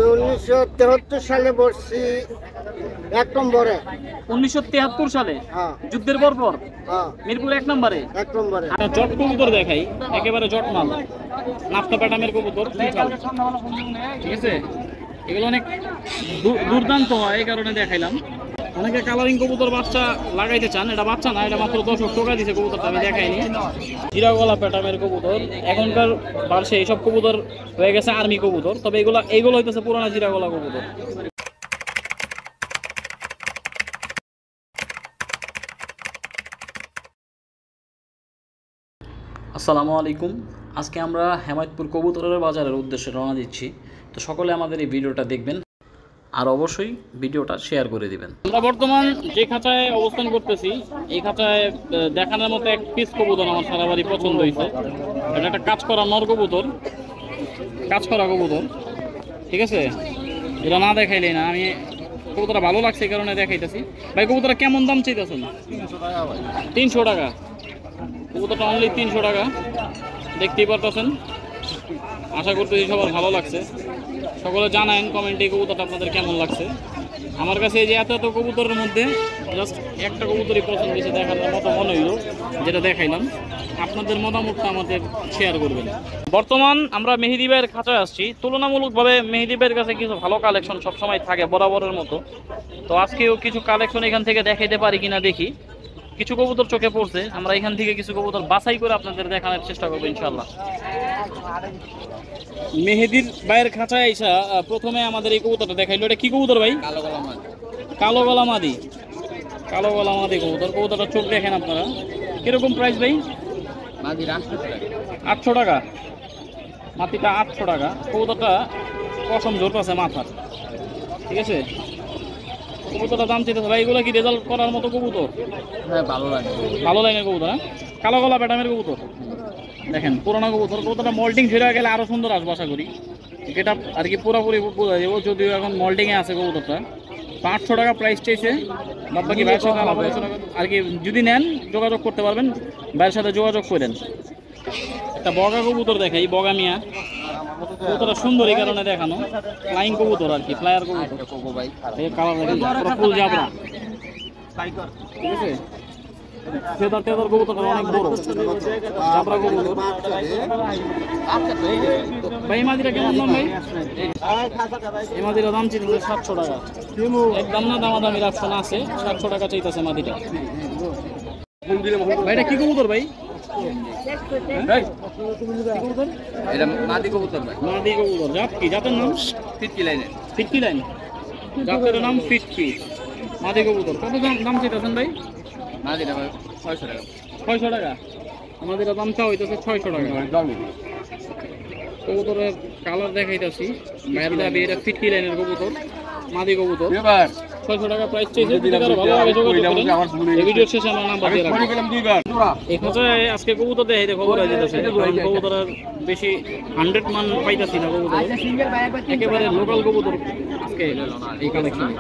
আমি 1973 সালে বসছি 1 নম্বরে। 1973 সালে হ্যাঁ যুদ্ধের পর হ্যাঁ মিরপুর 1 নম্বরে। 1 নম্বরে। জট কবুতর দেখাই, একেবারে জট মাল, নাফতা প্যাটামের কবুতর, ঠিক আছে। এগুলো অনেক দুর্দান্ত হয়, এই কারণে দেখাইলাম। অনেকে কালারিং কবুতর বাচ্চা লাগাইতে চান, এটা বাচ্চা না, এটা মাত্র 10 টাকা দিছে কবুতরটা, আমি দেখাইনি। জিরা গলা প্যাটামের কবুতর, এখনকার বার্ষে এইসব কবুতর হয়ে গেছে আর্মি কবুতর, তবে এইগুলো হইতেছে পুরানা জিরা গলা কবুতর। আসসালামু আলাইকুম। আজকে আমরা হেমায়তপুর কবুতরের বাজারের উদ্দেশ্যে রওনা দিচ্ছি। তো সকলে আমাদের এই ভিডিওটা দেখবেন আর অবশ্যই ভিডিওটা শেয়ার করে দিবেন। আমরা বর্তমান যে খাঁচায় অবস্থান করতেছি, এই খাঁচায় দেখানোর মতো এক পিস কবুতর আমার সারা বাড়ি পছন্দ হয়েছে। এটা একটা কাজ করা নর কবুতর, কাজ করা কবুতর, ঠিক আছে। এটা না দেখাইলেই না, আমি কবুতরটা ভালো লাগছে এই কারণে দেখাইতেছি। ভাই কবুতরটা কেমন দাম চাইতেছেন? 300 টাকা। কবুতরটা অনলি 300 টাকা, দেখতেই পারতেছেন। আশা করতেছি সবার ভালো লাগছে। সকলে জানায়েন কমেন্টে কবুতরটা আপনাদের কেমন লাগছে। আমার কাছে এই যে এত কবুতরের মধ্যে জাস্ট একটা কবুতরই পছন্দ হয়েছে, দেখার মতো মনে হইল, যেটা দেখাইলাম। আপনাদের মতামতটা আমাদের শেয়ার করবেন। বর্তমান আমরা মেহেদি ভাইয়ের খাঁচায় আসছি। তুলনামূলকভাবে মেহেদি ভাইয়ের কাছে কিছু ভালো কালেকশন সবসময় থাকে বরাবরের মতো। তো আজকেও কিছু কালেকশন এখান থেকে দেখাইতে পারি কিনা দেখি। কিছু কবুতর চোখে পড়ছে, আমরা এখান থেকে কিছু কবুতর বাছাই করে আপনাদের দেখানোর চেষ্টা করবো ইনশাল্লাহ। মেহেদির ভাইয়ের খাঁচায় আইসা প্রথমে আমাদের এই কবুতরটা দেখাইলো। এটা কি কবুতর ভাই? কালো গলা মাদি। কালো গলা মাদি কবুতর। কবুতরটা চোখ দেখেন আপনারা। কিরকম প্রাইস ভাই? 800 টাকা। মাটিটা 800 টাকা। কবুতরটা কসম জোর আছে মাথার, ঠিক আছে। কবুতরটা দাম চাইতেছে ভাই। এগুলো কি রেজাল্ট করার মতো কবুতর? হ্যাঁ, ভালো লাগে, ভালো লাইনের কবুতর। হ্যাঁ, কালো গলা প্যাটামের কবুতর দেখেন, পুরোনো কবুতর। কবুতরটা মল্টিং ছেড়ে গেলে আরো সুন্দর আসবো আশা করি। এটা আর কি পুরোপুরি বোঝা যাবো, যদিও এখন মল্টিংয়ে আছে কবুতরটা। 500 টাকা প্রাইস চাইছে। বাদ বাকি ভাইয়ের সাথে আলাপ আলোচনা আর কি, যদি নেন যোগাযোগ করতে পারবেন, ভাইয়ের সাথে যোগাযোগ করেন। একটা বগা কবুতর দেখাই, বগা মিয়া। কবুতরটা সুন্দর এই কারণে দেখানো, ফ্লাইং কবুতর আর কি, ফ্লায়ার কবুতর। কালার দেখেন ফুল জাবরা, ঠিক আছে। ফেদার টেদার কবুতরটা অনেক বড়, জাবরা কবুতর। ভাই এই মাদিরা কেমন দাম ভাই? এই মাদিরা দাম চাইতেছে 700 টাকা। একদম না দামাদামির অপশন আছে, 700 টাকা চাইতেছে মাদিটা। ভাই এটা কি কবুতর ভাই? এটা মাদি কবুতর ভাই। মাদি কবুতর। জাত কি? জাতের নাম ফিটকি লাইনে। ফিটকি লাইন। জাতের নাম ফিটকি। মাদি কবুতর। কত দাম চাইতেছেন ভাই? মাদিটা ভাই 600 টাকা। 600 টাকা। আমাদের দামটা হইতেছে 600 টাকা। কবুতরের কালার দেখাইতেছি। ভাইয়ের দাবি এটা ফিটকি লাইনের কবুতর, মাদি কবুতর। 600 টাকা প্রাইস চাইছে। যদি কারো ভালো লাগে যোগাযোগ করেন। এই ভিডিওর শেষে আমরা নাম্বার দিয়ে রাখবো। এই খাঁচায় আজকে কবুতর দেখাইতে খবর হয়ে যেতেছে, কারণ কবুতরের বেশি 100 মান পাইতাছি না কবুতর। একেবারে লোকাল কবুতর আজকে এই কালেকশন।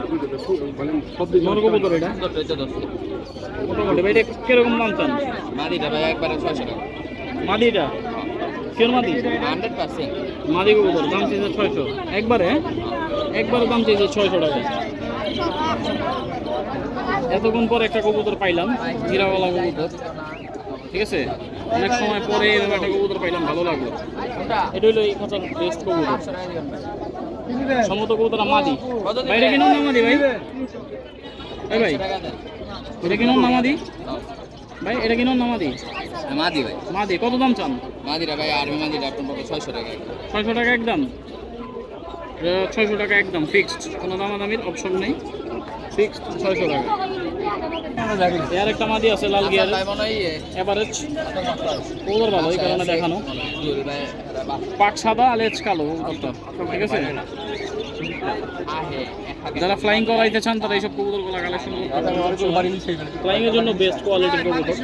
নর কবুতর এটা মোটামুটি। ভাই এটা কিরকম দাম চান? মাদিটা ভাই একবারে 600 টাকা। মাদিটা কিরম মাদি? 100%। মাদি কবুতর দাম চাইছে 600 একবারে। একবারে দাম চাইছে 600 টাকা। এতক্ষণ পর একটা কবুতর পাইলাম, হীরাওয়ালা কবুতর, ঠিক আছে। অনেক সময় পরে এরকম একটা কবুতর পাইলাম, ভালো লাগলো। এটা হলো এই খাঁচার বেস্ট কবুতর। সমত কবুতর মাদি। ভাই এটা কিনুন না মাদি ভাই? ভাই এটা কিনুন না মাদি ভাই? এটা কিনুন না মাদি? মাদি ভাই। মাদি কত দাম চান? মাদিটা ভাই আর্মি মাদিটা আপনার পক্ষে 600 টাকা। 600 টাকা একদম। 600 টাকা একদম ফিক্সড, কোনো দামাদামির অপশন নেই, ফিক্সড 600 টাকা। এর একটা মাদি আছে লাল গিয়ার, এভারেজ কবুতর ভালো, এই কারণে দেখানো। পাক সাদা লেজ কালো কবুতর, ঠিক আছে। যারা ফ্লাইং করাইতে চান তারা এইসব কবুতরগুলো কালেকশন করতে পারেন। ফ্লাইং এর জন্য বেস্ট কোয়ালিটির কবুতর।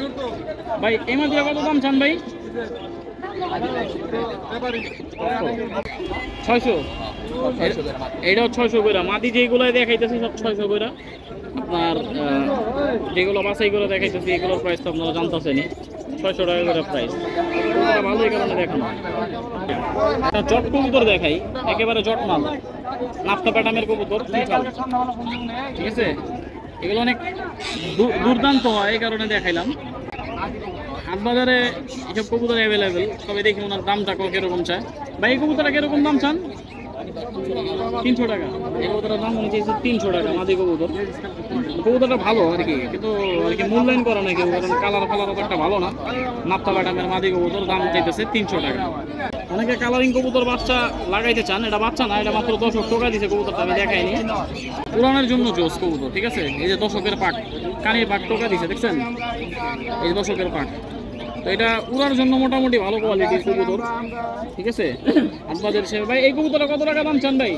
ভাই এই মাদিরা কত দাম চান ভাই? 600। এইটাও 600 করে। মাদি যেগুলো দেখাইতেছি সব 600 করে। আপনার যেগুলো বাছাই করে দেখাইতেছি এগুলোর প্রাইস তো আপনারা জানতেছেনই। 600 টাকা করে প্রাইস। ভালো এই কারণে দেখানো। একটা জট কবুতর দেখাই, একেবারে জট মাল, নাফতা প্যাটামের কবুতর, ঠিক আছে? এগুলো অনেক দুর্দান্ত হয়, এই কারণে দেখাইলাম। হাট বাজারে এসব কবুতর অ্যাভেলেবেল, তবে দেখি ওনার দামটা কিরকম চায়। ভাই এই কবুতরটা কিরকম দাম চান? 300 টাকা। এই কবুতরটার দাম মনে চাইছে 300 টাকা, মাদি কবুতর। কবুতরটা ভালো আর কি, কিন্তু আর কি মূল্যায়ন করা নাই কেউ, কারণ কালার ফালার একটা ভালো না। নাপ্তা ব্যাটামের মাদি কবুতর, দাম চাইতেছে 300 টাকা। অনেকে কালারিং কবুতর বাচ্চা লাগাইতে চান, এটা বাচ্চা না, এটা মাত্র 10 টাকা দিয়েছে কবুতরটা, আমি দেখাইনি। উড়ানের জন্য জোস কবুতর, ঠিক আছে? এই যে দশকের পাট, কানের পাট টোকা দিছে, দেখছেন? এই যে দশকের পাট, তো এটা উড়ার জন্য মোটামুটি ভালো কোয়ালিটির কবুতর, ঠিক আছে? আপনাদের সে ভাই এই কবুতরটা কত টাকা দাম চান ভাই?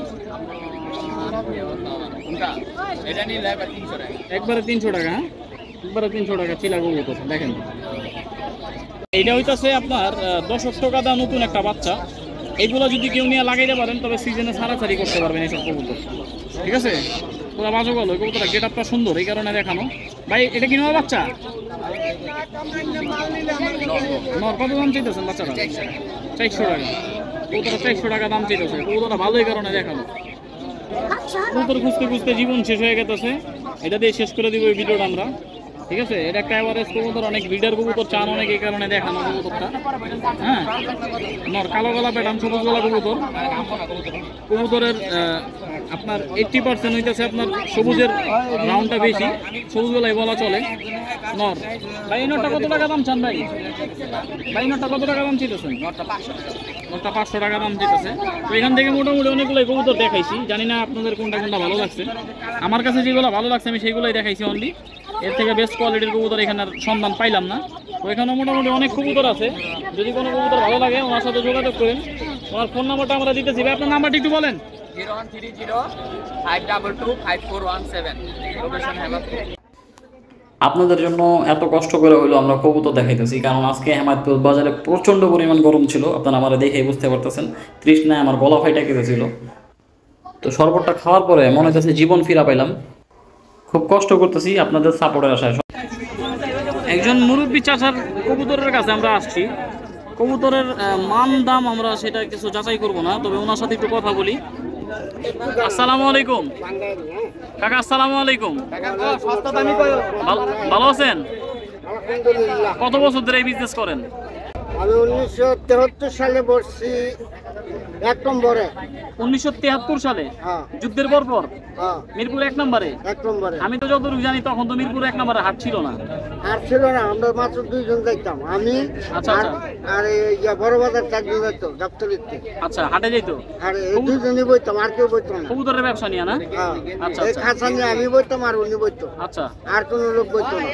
একবারে 300 টাকা। হ্যাঁ, একবারে 300 টাকা চিলা কবুতর। দেখেন এইটা হইতাছে আপনার 10 টাকা দাম, নতুন একটা বাচ্চা। এইগুলো যদি কেউ নিয়ে লাগাইতে পারেন তবে সিজনে ছাড়াছাড়ি করতে পারবেন এইসব কবুতর, ঠিক আছে? পুরো বাজো গেল, ওই কবুতরটা গেট আপটা সুন্দর, এই কারণে দেখানো। ভাই এটা কি নেওয়া বাচ্চা? কত দাম চাইতেছেন বাচ্চাটা? 400 টাকা। কবুতরটা 400 টাকা দাম চাইতেছে। কবুতরটা ভালো, এই কারণে দেখানো। কবুতর খুঁজতে খুঁজতে জীবন শেষ হয়ে গেছে, এটা দিয়ে শেষ করে দিব এই ভিডিওটা আমরা, ঠিক আছে? এটা একটা এভারেজ কবুতর, অনেক ব্রিডার কবুতর চান অনেক, এই কারণে দেখানো কবুতরটা। হ্যাঁ, নর কালো গলা প্যাটার্ন, সবুজ গলা কবুতর। কবুতরের আপনার 80% হইতেছে আপনার সবুজের রাউন্ডটা বেশি, সবুজ গলাই বলা চলে। নর ভাই, নরটা কত টাকা দাম চান ভাই? ভাই নরটা কত টাকা দাম চাইতেছেন? নরটা 500 টাকা দাম চাইতেছে। তো এখান থেকে মোটামুটি অনেকগুলো কবুতর দেখাইছি, জানি না আপনাদের কোনটা কোনটা ভালো লাগছে। আমার কাছে যেগুলো ভালো লাগছে আমি সেইগুলোই দেখাইছি অনলি। এর থেকে বেস্ট কোয়ালিটির কবুতর এখানে আর সন্ধান পাইলাম না। তো এখানে মোটামুটি অনেক কবুতর আছে, যদি কোনো কবুতর ভালো লাগে ওনার সাথে যোগাযোগ করেন। ওনার ফোন নাম্বারটা আমরা দিতেছি। ভাই আপনার নাম্বারটি একটু বলেন। 0130522417, লোকেশন হেমাদপুর। আপনাদের জন্য এত কষ্ট করে হইলো আমরা কবুতর দেখাইতেছি, কারণ আজকে হেমায়তপুর বাজারে প্রচণ্ড পরিমাণ গরম ছিল। আপনারা আমার দেখেই বুঝতে পারতেছেন, তৃষ্ণায় আমার গলা ফাইটা কেটেছিল। তো শরবতটা খাওয়ার পরে মনে হচ্ছে জীবন ফিরা পাইলাম। খুব কষ্ট করতেছি আপনাদের সাপোর্টের আশায়। একজন মুরব্বী চাচার কবুতরের কাছে আমরা আসছি। কবুতরের মান দাম আমরা সেটা কিছু যাচাই করব না, তবে ওনার সাথে একটু কথা বলি। আসসালামু আলাইকুম কাকা। আসসালামু আলাইকুম। ভালো আছেন? আলহামদুলিল্লাহ। কত বছর ধরে এই বিজনেস করেন? আমি 1973 সালে বসছি 1 নম্বরে। 1973 সালে? হ্যাঁ যুদ্ধের পর হ্যাঁ, মিরপুর 1 নম্বরে। 1 নম্বরে। আমি তো যতটুকু জানি তখন তো মিরপুর 1 নম্বরে হাট ছিল না। আর ছিল না, আমরা মাত্র 2 জন যাইতাম, আমি আচ্ছা, আর আচ্ছা। আর এই বড় বাজার 4 জন যাইতো গাবতলিতে। আচ্ছা, হাটে যাইতো? আর এই 2 জনই বইতাম, আর কেউ বইতো না। কবুতরের ব্যবসা নিয়ে না? হ্যাঁ, আচ্ছা, এই আচ্ছা। খাঁচা নিয়ে আমি বইতাম আর উনি বইতো, আচ্ছা, আর কোনো লোক বইতো না।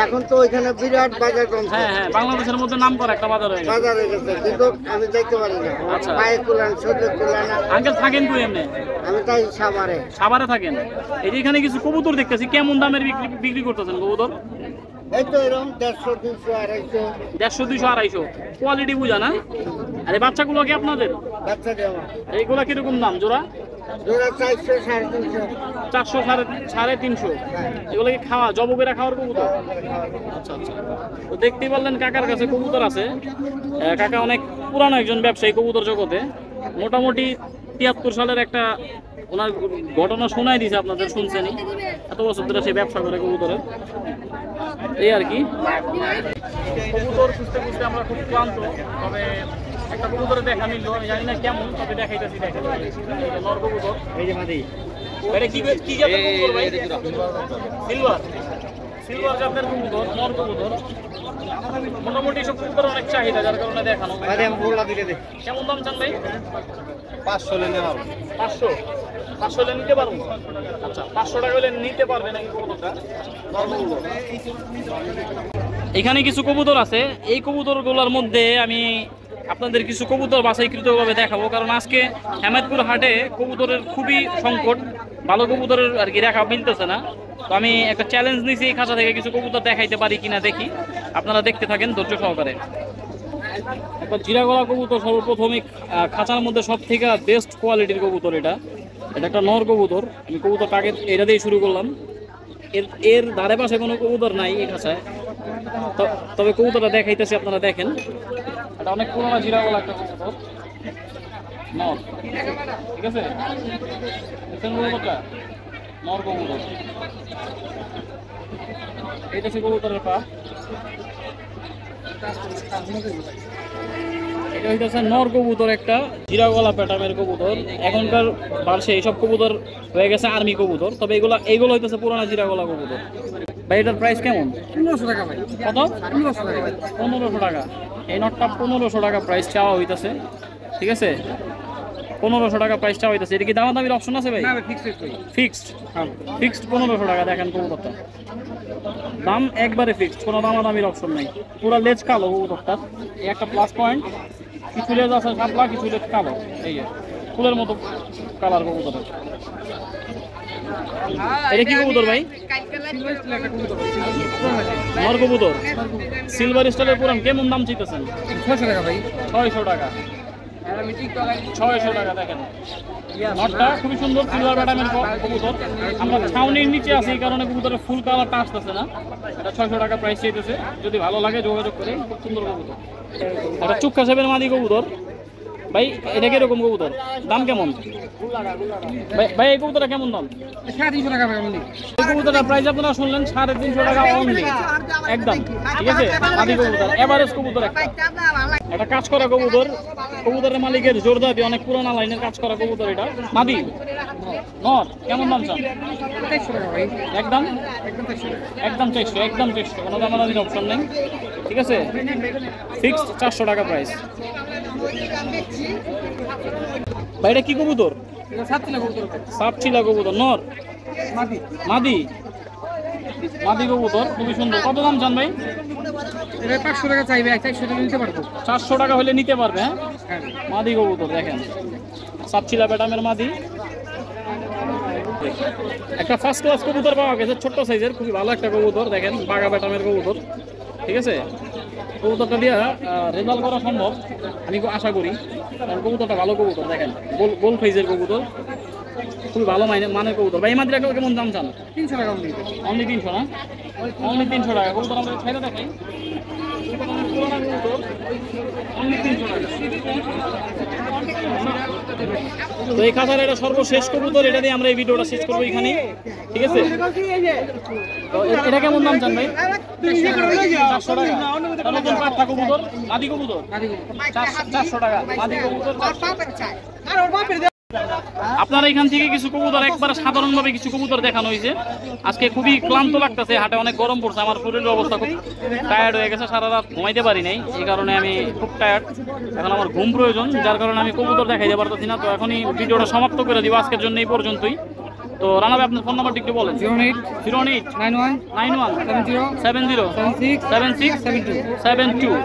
এখন তো ওইখানে বিরাট বাজার জমছে, হ্যাঁ হ্যাঁ, বাংলাদেশের মধ্যে নাম করা একটা বাজার হয়ে গেছে। বাজার হয়ে গেছে, কিন্তু আমি যাইতে পারি না। আচ্ছা। পায়ে কুলান, শরীরে কুলান না। আঙ্কেল থাকেন কই এমনি? আমি তাই সাভারে। সাভারে থাকেন? এই যে এখানে কিছু কবুতর দেখতেছি, কেমন দামের বিক্রি করতেছেন কবুতর? এই তো এরকম 150, 200, 250। 150, 200, 250 কোয়ালিটি বুঝা না? আর এই বাচ্চাগুলো কি আপনাদের? বাচ্চা দেওয়া এইগুলা কিরকম দাম জোড়া? জোড়া 400, 350। 400, 350। এগুলো কি খাওয়া জবকেরা খাওয়ার কবুতর? আচ্ছা আচ্ছা। তো দেখতেই পারলেন কাকার কাছে কবুতর আছে। কাকা অনেক পুরানো একজন ব্যবসায়ী কবুতর জগতে। মোটামুটি 73 সালের একটা ওনার ঘটনা শোনাই দিয়েছে, আপনাদের শুনছেনই। এত বছর ধরে সে ব্যবসা করে কবুতরের, এই আর কি। কবুতর খুঁজতে খুঁজতে আমরা খুব ক্লান্ত, তবে একটা কবুতরে দেখা মিললো, আমি জানি না কেমন, তবে দেখাইতেছি। দেখেন নর কবুতর, এই যে মাদি। এটা কি কি জাতের কবুতর ভাই? সিলভার। সিলভার জাতের কবুতর, নর কবুতর। মোটামুটি সব কবুতর অনেক চাহিদা, যার কারণে দেখানো। কেমন দাম চান ভাই? 500 লে নেওয়া। 500? 500 হলে নিতে পারবো? আচ্ছা, 500 টাকা হলে নিতে পারবেন এই কবুতরটা। এখানে কিছু কবুতর আছে, এই কবুতরগুলোর মধ্যে আমি আপনাদের কিছু কবুতর বাছাইকৃতভাবে দেখাবো, কারণ আজকে হেমায়তপুর হাটে কবুতরের খুবই সংকট, ভালো কবুতরের আর কি দেখা মিলতেছে না। তো আমি একটা চ্যালেঞ্জ নিয়েছি, এই খাঁচা থেকে কিছু কবুতর দেখাইতে পারি কিনা দেখি। আপনারা দেখতে থাকেন ধৈর্য সহকারে। একটা জিরাগলা কবুতর সর্বপ্রথমে খাঁচার মধ্যে সব থেকে বেস্ট কোয়ালিটির কবুতর। এটা একটা নর কবুতর। আমি কবুতরটা আগে এটা দিয়ে শুরু করলাম। এর ধারে পাশে কোনো কবুতর নাই এই খাঁচায়। তবে কবুতরটা দেখাইতেছি, আপনারা দেখেন। এটা অনেক পুরোনো জিরাওয়ালা একটা কবুতর, নর, ঠিক আছে? দেখছেন কবুতরটা? নর কবুতর। এইটা হচ্ছে কবুতরের পা। এটা হইতেছে নর কবুতর, একটা জিরাওয়ালা প্যাটার্নের কবুতর। এখনকার বার্ষে এইসব কবুতর হয়ে গেছে আর্মি কবুতর, তবে এইগুলো হইতেছে পুরানা জিরাওয়ালা কবুতর। ভাই এটার প্রাইস কেমন? 1500 টাকা ভাই। কত? 1500 টাকা। 1500 টাকা। এই নটটা 1500 টাকা প্রাইস চাওয়া হইতেছে, ঠিক আছে? 1500 টাকা প্রাইস চাওয়া হইতেছে। এটা কি দামাদামির অপশন আছে ভাই? না ভাই, ফিক্সড ভাই। ফিক্সড, ফিক্সড 1500 টাকা। দেখেন কবুতরটা, দাম একবারে ফিক্সড, কোনো দামাদামির অপশন নাই। পুরো লেজ কালো কবুতরটার, এই একটা প্লাস পয়েন্ট। কিছু লেজ আছে সাদা, কিছু লেজ কালো, এই যে ফুলের মতো কালার কবুতরের। এটা কি কবুতর ভাই? নর কবুতর, সিলভার স্টারের পুরান। কেমন দাম চাইতেছেন? 600 টাকা ভাই। 600 টাকা। 600 টাকা। দেখেন নটটা খুবই সুন্দর, সিলভার প্যাটার্নের কবুতর। আমরা ছাউনির নিচে আছি, এই কারণে কবুতরের ফুল কালারটা আসতেছে না। এটা 600 টাকা প্রাইস চাইতেছে। যদি ভালো লাগে যোগাযোগ করে। খুব সুন্দর কবুতর। এটা চুক্কা সেবের মাদি কবুতর। ভাই এটা কিরকম কবুতর? দাম কেমন ভাই? এই কবুতরটা কেমন দাম? 350 টাকা ভাই। এই কবুতরটার প্রাইস আপনারা শুনলেন, 350 টাকা অনলি, একদম, ঠিক আছে? মাদি কবুতর, এভারেজ কবুতর একটা। এটা কাজ করা কবুতর, কবুতরের মালিকের জোরদাতি, অনেক পুরানা লাইনের কাজ করা কবুতর। এটা মাদি নর। কেমন দাম চান? 400 টাকা ভাই। একদম একদম 400। একদম 400, কোনো দামাদামির অপশন নেই, ঠিক আছে? ফিক্সড 400 টাকা প্রাইস। ভাই এটা কি কবুতর? এটা 7 টাকা কবুতর। সাপচিলা কবুতর, নর মাদি। মাদি, মাদি কবুতর, খুবই সুন্দর। কত দাম চান ভাই? এটা 500 টাকা চাইবে, 400 টাকা নিতে পারবো। 400 টাকা হলে নিতে পারবে। হ্যাঁ, হ্যাঁ। মাদি কবুতর দেখেন, সাপচিলা প্যাটার্নের মাদি। একটা ফার্স্ট ক্লাস কবুতর পাওয়া গেছে, ছোট্ট সাইজের, খুবই ভালো একটা কবুতর। দেখেন বাঘা প্যাটার্নের কবুতর, ঠিক আছে? কবুতরটা দিয়ে রেজাল্ট করা সম্ভব আমি আশা করি, কারণ কবুতরটা ভালো কবুতর। দেখেন গোল সাইজের কবুতর, খুবই ভালো মানের কবুতর। ভাই এই মাদিটা কেমন দাম চান? 300 টাকা নিতে। অনলি 300 না? অনলি 300 টাকা। কবুতর আমরা ছেড়ে দেখাই। অনলি 300 টাকা। তো এই খাঁচার এটা সর্বশেষ কবুতর, এটা দিয়ে আমরা এই ভিডিওটা শেষ করবো এখানে, ঠিক আছে? তো এটা কেমন দাম চান ভাই? 400 টাকা। নতুন পাঠা কবুতর, মাদি কবুতর, 400 টাকা মাদি কবুতর। আপনারা এখান থেকে কিছু কবুতর, একবারে সাধারণভাবে কিছু কবুতর দেখানো হয়েছে। আজকে খুবই ক্লান্ত লাগতেছে, হাটে অনেক গরম পড়ছে, আমার শরীরের অবস্থা খুব টায়ার্ড হয়ে গেছে, সারা রাত ঘুমাইতে পারি নাই, এই কারণে আমি খুব টায়ার্ড। এখন আমার ঘুম প্রয়োজন, যার কারণে আমি কবুতর দেখাইতে পারতেছি না। তো এখনই ভিডিওটা সমাপ্ত করে দিব আজকের জন্য এই পর্যন্তই। তো রানা ভাই আপনার ফোন নাম্বারটি একটু বলেন। 08 91 08 91 70 70 76 76 72। 72।